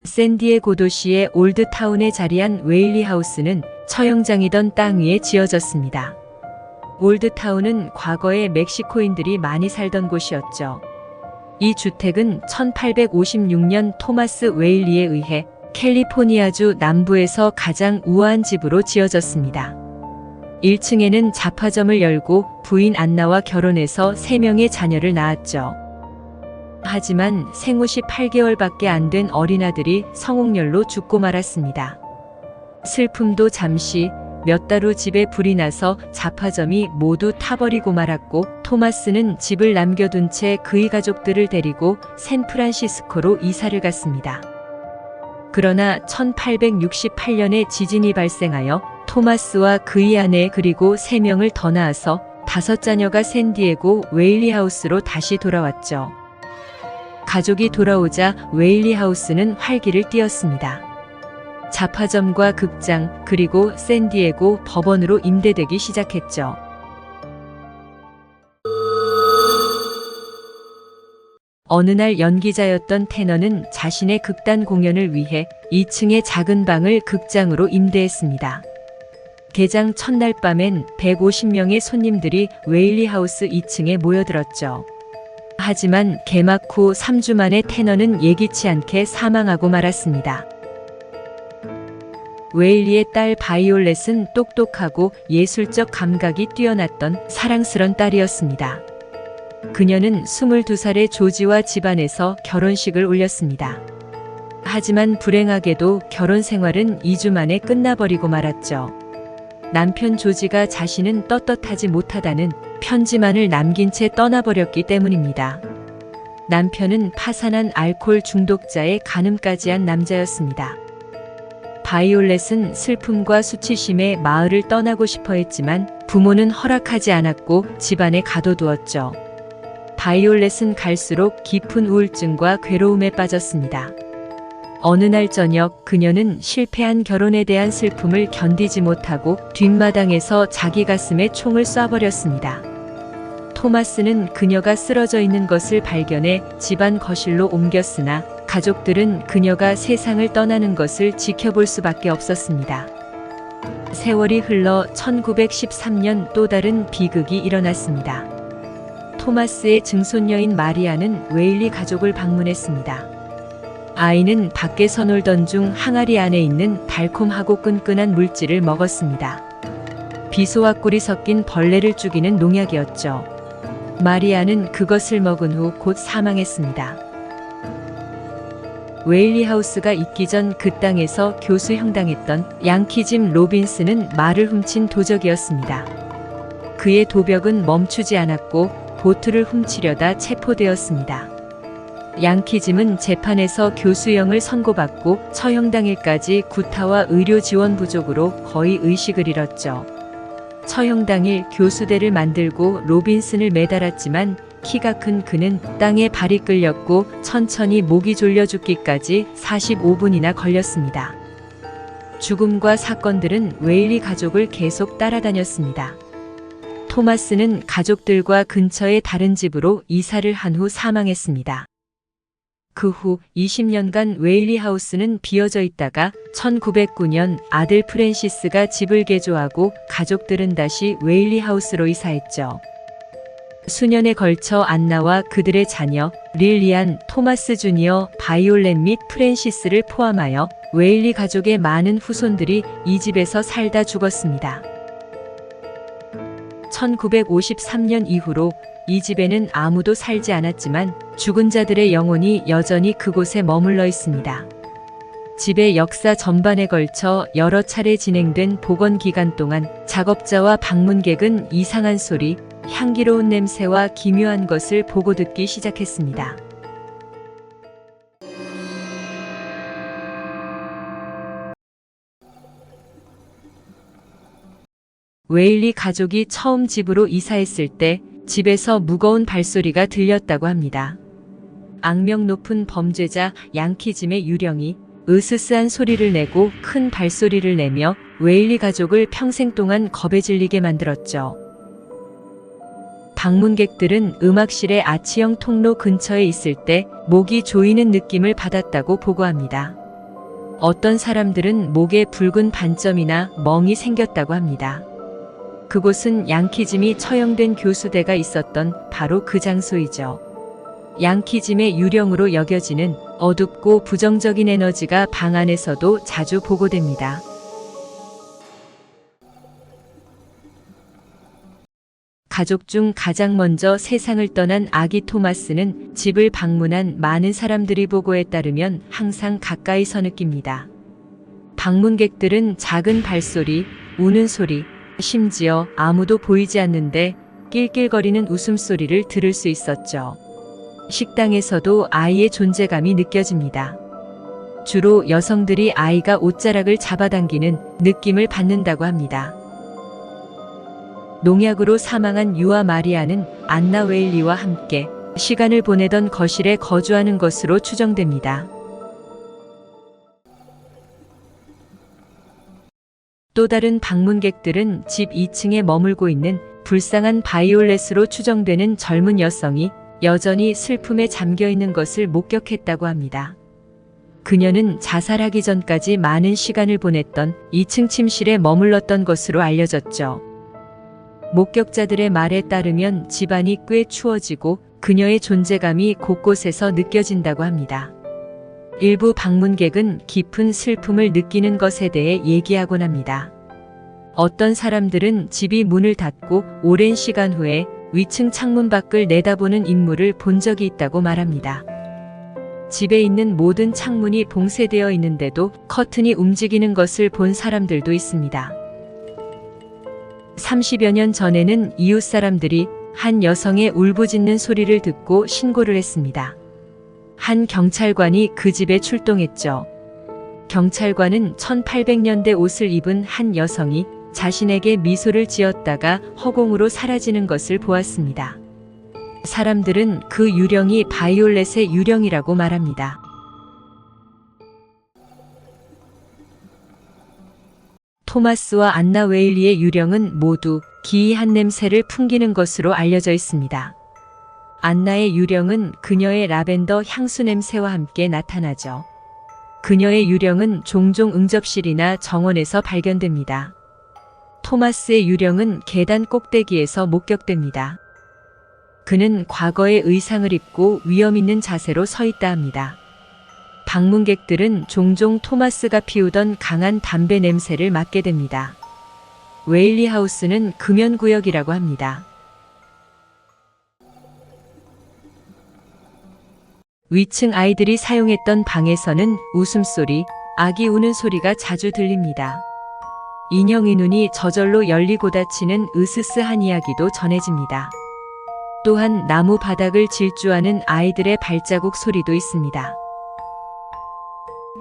샌디에고 도시의 올드타운에 자리한 웨일리 하우스는 처형장이던 땅 위에 지어졌습니다. 올드타운은 과거에 멕시코인들이 많이 살던 곳이었죠. 이 주택은 1856년 토마스 웨일리에 의해 캘리포니아주 남부에서 가장 우아한 집으로 지어졌습니다. 1층에는 잡화점을 열고 부인 안나와 결혼해서 3명의 자녀를 낳았죠. 하지만 생후시 8개월밖에 안 된 어린아들이 성홍열로 죽고 말았습니다. 슬픔도 잠시, 몇 달 후 집에 불이 나서 잡화점이 모두 타버리고 말았고, 토마스는 집을 남겨둔 채 그의 가족들을 데리고 샌프란시스코로 이사를 갔습니다. 그러나 1868년에 지진이 발생하여 토마스와 그의 아내 그리고 3명을 더 낳아서 5자녀가 샌디에고 웨일리 하우스로 다시 돌아왔죠. 가족이 돌아오자 웨일리 하우스는 활기를 띠었습니다. 잡화점과 극장 그리고 샌디에고 법원으로 임대되기 시작했죠. 어느 날 연기자였던 테너는 자신의 극단 공연을 위해 2층의 작은 방을 극장으로 임대했습니다. 개장 첫날 밤엔 150명의 손님들이 웨일리 하우스 2층에 모여들었죠. 하지만 개막 후 3주 만에 테너는 예기치 않게 사망하고 말았습니다. 웨일리의 딸 바이올렛은 똑똑하고 예술적 감각이 뛰어났던 사랑스런 딸이었습니다. 그녀는 22살의 조지와 집안에서 결혼식을 올렸습니다. 하지만 불행하게도 결혼 생활은 2주 만에 끝나버리고 말았죠. 남편 조지가 자신은 떳떳하지 못하다는 편지만을 남긴 채 떠나버렸기 때문입니다. 남편은 파산한 알코올 중독자의 간음까지 한 남자였습니다. 바이올렛은 슬픔과 수치심에 마을을 떠나고 싶어 했지만 부모는 허락하지 않았고 집안에 가둬두었죠. 바이올렛은 갈수록 깊은 우울증과 괴로움에 빠졌습니다. 어느 날 저녁 그녀는 실패한 결혼에 대한 슬픔을 견디지 못하고 뒷마당에서 자기 가슴에 총을 쏴버렸습니다. 토마스는 그녀가 쓰러져 있는 것을 발견해 집안 거실로 옮겼으나 가족들은 그녀가 세상을 떠나는 것을 지켜볼 수밖에 없었습니다. 세월이 흘러 1913년 또 다른 비극이 일어났습니다. 토마스의 증손녀인 마리아는 웨일리 가족을 방문했습니다. 아이는 밖에서 놀던 중 항아리 안에 있는 달콤하고 끈끈한 물질을 먹었습니다. 비소와 꿀이 섞인 벌레를 죽이는 농약이었죠. 마리아는 그것을 먹은 후 곧 사망했습니다. 웨일리 하우스가 있기 전 그 땅에서 교수 형당했던 양키짐 로빈스는 말을 훔친 도적이었습니다. 그의 도벽은 멈추지 않았고 보트를 훔치려다 체포되었습니다. 양키짐은 재판에서 교수형을 선고받고 처형당일까지 구타와 의료 지원 부족으로 거의 의식을 잃었죠. 처형당일 교수대를 만들고 로빈슨을 매달았지만 키가 큰 그는 땅에 발이 끌렸고 천천히 목이 졸려 죽기까지 45분이나 걸렸습니다. 죽음과 사건들은 웨일리 가족을 계속 따라다녔습니다. 토마스는 가족들과 근처의 다른 집으로 이사를 한 후 사망했습니다. 그 후 20년간 웨일리 하우스는 비어져 있다가 1909년 아들 프랜시스가 집을 개조하고 가족들은 다시 웨일리 하우스로 이사했죠. 수년에 걸쳐 안나와 그들의 자녀 릴리안, 토마스 주니어, 바이올렛 및 프랜시스를 포함하여 웨일리 가족의 많은 후손들이 이 집에서 살다 죽었습니다. 1953년 이후로 이 집에는 아무도 살지 않았지만 죽은 자들의 영혼이 여전히 그곳에 머물러 있습니다. 집의 역사 전반에 걸쳐 여러 차례 진행된 복원 기간 동안 작업자와 방문객은 이상한 소리, 향기로운 냄새와 기묘한 것을 보고 듣기 시작했습니다. 웨일리 가족이 처음 집으로 이사했을 때 집에서 무거운 발소리가 들렸다고 합니다. 악명 높은 범죄자 양키짐의 유령이 으스스한 소리를 내고 큰 발소리를 내며 웨일리 가족을 평생 동안 겁에 질리게 만들었죠. 방문객들은 음악실의 아치형 통로 근처에 있을 때 목이 조이는 느낌을 받았다고 보고합니다. 어떤 사람들은 목에 붉은 반점이나 멍이 생겼다고 합니다. 그곳은 양키짐이 처형된 교수대가 있었던 바로 그 장소이죠. 양키짐의 유령으로 여겨지는 어둡고 부정적인 에너지가 방 안에서도 자주 보고됩니다. 가족 중 가장 먼저 세상을 떠난 아기 토마스는 집을 방문한 많은 사람들이 보고에 따르면 항상 가까이서 느낍니다. 방문객들은 작은 발소리, 우는 소리, 심지어 아무도 보이지 않는데 낄낄거리는 웃음소리를 들을 수 있었죠. 식당에서도 아이의 존재감이 느껴집니다. 주로 여성들이 아이가 옷자락을 잡아당기는 느낌을 받는다고 합니다. 농약으로 사망한 유아 마리아는 안나 웨일리와 함께 시간을 보내던 거실에 거주하는 것으로 추정됩니다. 또 다른 방문객들은 집 2층에 머물고 있는 불쌍한 바이올렛으로 추정되는 젊은 여성이 여전히 슬픔에 잠겨 있는 것을 목격했다고 합니다. 그녀는 자살하기 전까지 많은 시간을 보냈던 2층 침실에 머물렀던 것으로 알려졌죠. 목격자들의 말에 따르면 집안이 꽤 추워지고 그녀의 존재감이 곳곳에서 느껴진다고 합니다. 일부 방문객은 깊은 슬픔을 느끼는 것에 대해 얘기하곤 합니다. 어떤 사람들은 집이 문을 닫고 오랜 시간 후에 위층 창문 밖을 내다보는 인물을 본 적이 있다고 말합니다. 집에 있는 모든 창문이 봉쇄되어 있는데도 커튼이 움직이는 것을 본 사람들도 있습니다. 30여 년 전에는 이웃 사람들이 한 여성의 울부짖는 소리를 듣고 신고를 했습니다. 한 경찰관이 그 집에 출동했죠. 경찰관은 1800년대 옷을 입은 한 여성이 자신에게 미소를 지었다가 허공으로 사라지는 것을 보았습니다. 사람들은 그 유령이 바이올렛의 유령이라고 말합니다. 토마스와 안나 웨일리의 유령은 모두 기이한 냄새를 풍기는 것으로 알려져 있습니다. 안나의 유령은 그녀의 라벤더 향수 냄새와 함께 나타나죠. 그녀의 유령은 종종 응접실이나 정원에서 발견됩니다. 토마스의 유령은 계단 꼭대기에서 목격됩니다. 그는 과거의 의상을 입고 위험 있는 자세로 서 있다 합니다. 방문객들은 종종 토마스가 피우던 강한 담배 냄새를 맡게 됩니다. 웨일리 하우스는 금연구역이라고 합니다. 위층 아이들이 사용했던 방에서는 웃음소리, 아기 우는 소리가 자주 들립니다. 인형의 눈이 저절로 열리고 닫히는 으스스한 이야기도 전해집니다. 또한 나무 바닥을 질주하는 아이들의 발자국 소리도 있습니다.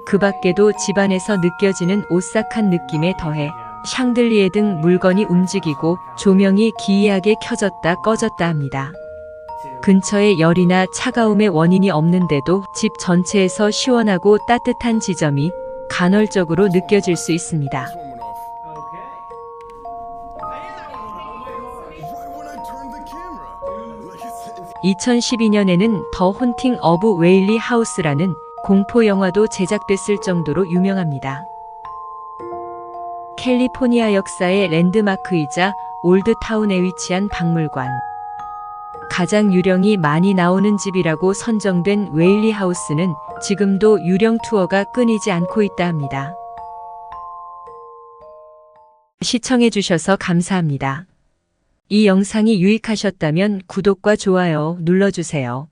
그 밖에도 집안에서 느껴지는 오싹한 느낌에 더해 샹들리에 등 물건이 움직이고 조명이 기이하게 켜졌다 꺼졌다 합니다. 근처에 열이나 차가움의 원인이 없는데도 집 전체에서 시원하고 따뜻한 지점이 간헐적으로 느껴질 수 있습니다. 2012년에는 더 혼팅 어브 웨일리 하우스라는 공포 영화도 제작됐을 정도로 유명합니다. 캘리포니아 역사의 랜드마크이자 올드타운에 위치한 박물관. 가장 유령이 많이 나오는 집이라고 선정된 웨일리 하우스는 지금도 유령 투어가 끊이지 않고 있다 합니다. 시청해주셔서 감사합니다. 이 영상이 유익하셨다면 구독과 좋아요 눌러주세요.